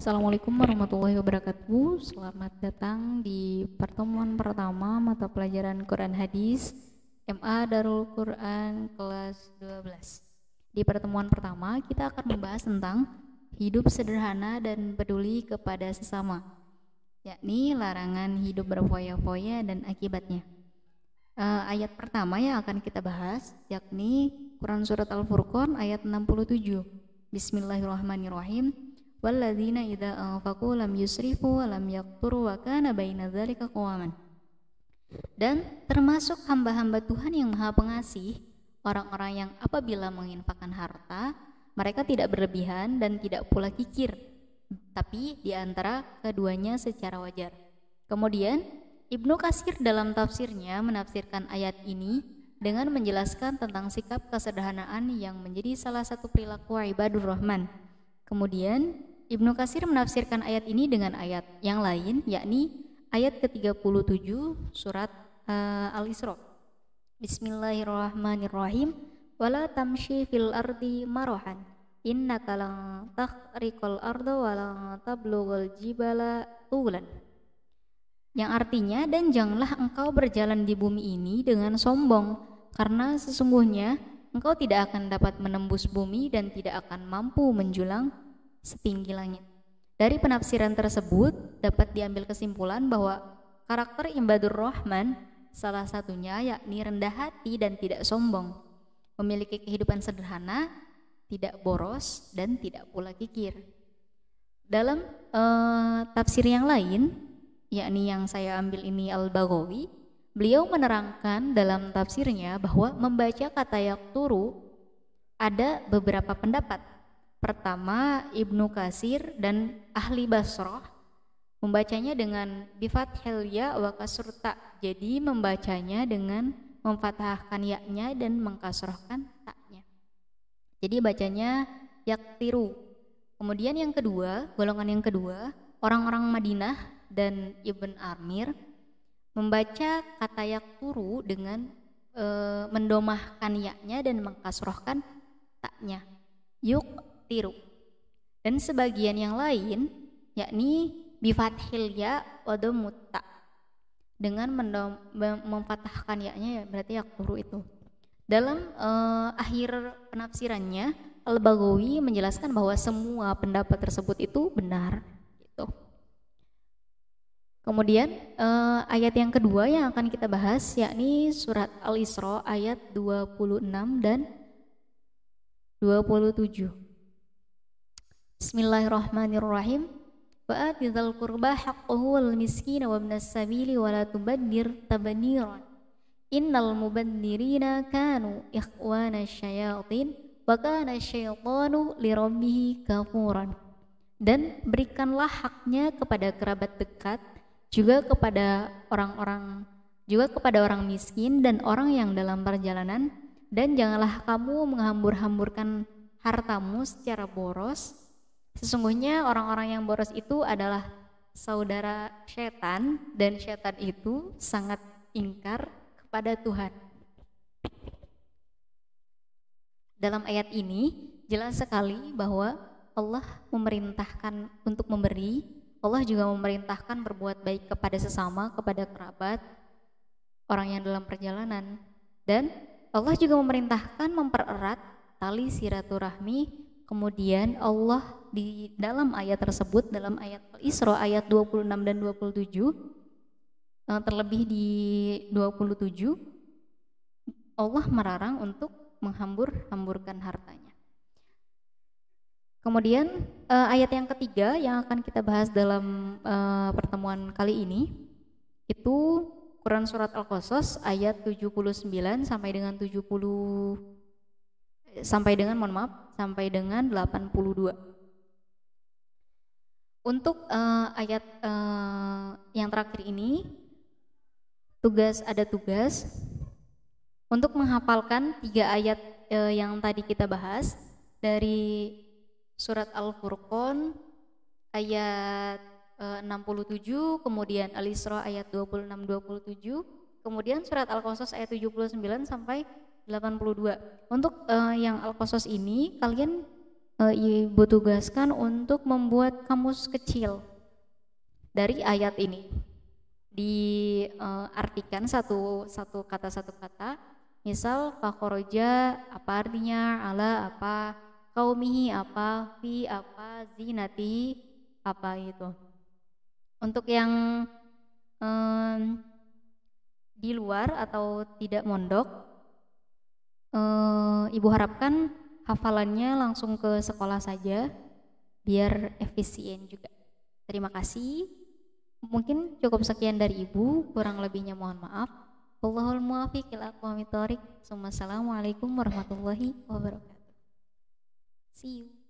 Assalamualaikum warahmatullahi wabarakatuh. Selamat datang di pertemuan pertama mata pelajaran Quran Hadis MA Darul Quran kelas 12. Di pertemuan pertama kita akan membahas tentang hidup sederhana dan peduli kepada sesama, yakni larangan hidup berfoya-foya dan akibatnya. Ayat pertama yang akan kita bahas yakni Quran Surat Al-Furqan ayat 67. Bismillahirrahmanirrahim. Walladzina idza anfaqu lam yusrifu wa lam yaqturu wa kana baina dzalika qawaman. Dan termasuk hamba-hamba Tuhan yang Maha Pengasih, orang-orang yang apabila menginfakkan harta, mereka tidak berlebihan dan tidak pula kikir, tapi di antara keduanya secara wajar. Kemudian Ibnu Katsir dalam tafsirnya menafsirkan ayat ini dengan menjelaskan tentang sikap kesederhanaan yang menjadi salah satu perilaku ibadur Rahman. Kemudian Ibnu Katsir menafsirkan ayat ini dengan ayat yang lain, yakni ayat ke-37 surat Al-Isra. Bismillahirrahmanirrahim. Wala tamshi fil ardi marahan innaka lan takhriqal arda wa lan tablughal jibala tulan. Yang artinya, dan janganlah engkau berjalan di bumi ini dengan sombong, karena sesungguhnya engkau tidak akan dapat menembus bumi dan tidak akan mampu menjulang setinggi langit. Dari penafsiran tersebut dapat diambil kesimpulan bahwa karakter ibadur Rahman salah satunya yakni rendah hati dan tidak sombong, memiliki kehidupan sederhana, tidak boros dan tidak pula kikir. Dalam tafsir yang lain, yakni yang saya ambil ini Al-Baghawi, beliau menerangkan dalam tafsirnya bahwa membaca kata yakturu ada beberapa pendapat. Pertama, Ibnu Katsir dan ahli Basrah membacanya dengan bifathil ya wa kasrta. Jadi membacanya dengan memfathahkan ya-nya dan mengkasrahkan ta-nya. Jadi bacanya yaktiru. Kemudian yang kedua, golongan yang kedua, orang-orang Madinah dan Ibn Amir membaca kata yakturu dengan mendomahkan ya-nya dan mengkasrahkan ta-nya. Tiru. Dan sebagian yang lain yakni bifathil ya wa dhammut ta, dengan memfathahkan ya-nya, ya berarti yakturu itu. Dalam akhir penafsirannya Al-Baghawi menjelaskan bahwa semua pendapat tersebut itu benar gitu. Kemudian ayat yang kedua yang akan kita bahas yakni surat Al-Isra ayat 26 dan 27. Bismillahirrahmanirrahim. Wa atidzal qurba haqqahu wal miskina wa ibnas sabili wa la tubaddir tabniran. Innal mubaddirina kanu ikhwana syayatin wa kana syaitanu lirabbih kafuran. Dan berikanlah haknya kepada kerabat dekat, juga kepada orang miskin dan orang yang dalam perjalanan, dan janganlah kamu menghambur-hamburkan hartamu secara boros. Sesungguhnya orang-orang yang boros itu adalah saudara setan, dan setan itu sangat ingkar kepada Tuhan. Dalam ayat ini jelas sekali bahwa Allah memerintahkan untuk memberi, Allah juga memerintahkan berbuat baik kepada sesama, kepada kerabat, orang yang dalam perjalanan, dan Allah juga memerintahkan mempererat tali silaturahmi. Kemudian Allah di dalam ayat tersebut, dalam ayat Al-Isra ayat 26 dan 27, terlebih di 27, Allah melarang untuk menghambur-hamburkan hartanya. Kemudian ayat yang ketiga yang akan kita bahas dalam pertemuan kali ini itu Quran Surat Al-Qasas ayat 79 sampai dengan 82. Untuk ayat yang terakhir ini ada tugas untuk menghafalkan 3 ayat yang tadi kita bahas dari surat Al-Furqan ayat 67, kemudian Al-Isra ayat 26-27, kemudian surat Al-Qasas ayat 79 sampai 82. Untuk yang Al-Qasas ini kalian ibu tugaskan untuk membuat kamus kecil dari ayat ini. Diartikan satu kata. Misal fakhoroja apa artinya, ala apa, kaumihi apa, fi apa, zinati apa itu. Untuk yang di luar atau tidak mondok, ibu harapkan hafalannya langsung ke sekolah saja biar efisien juga. Terima kasih. Mungkin cukup sekian dari ibu, kurang lebihnya mohon maaf. Wallahul muwaffiq ila aqwamit thoriq. Assalamualaikum warahmatullahi wabarakatuh. See you.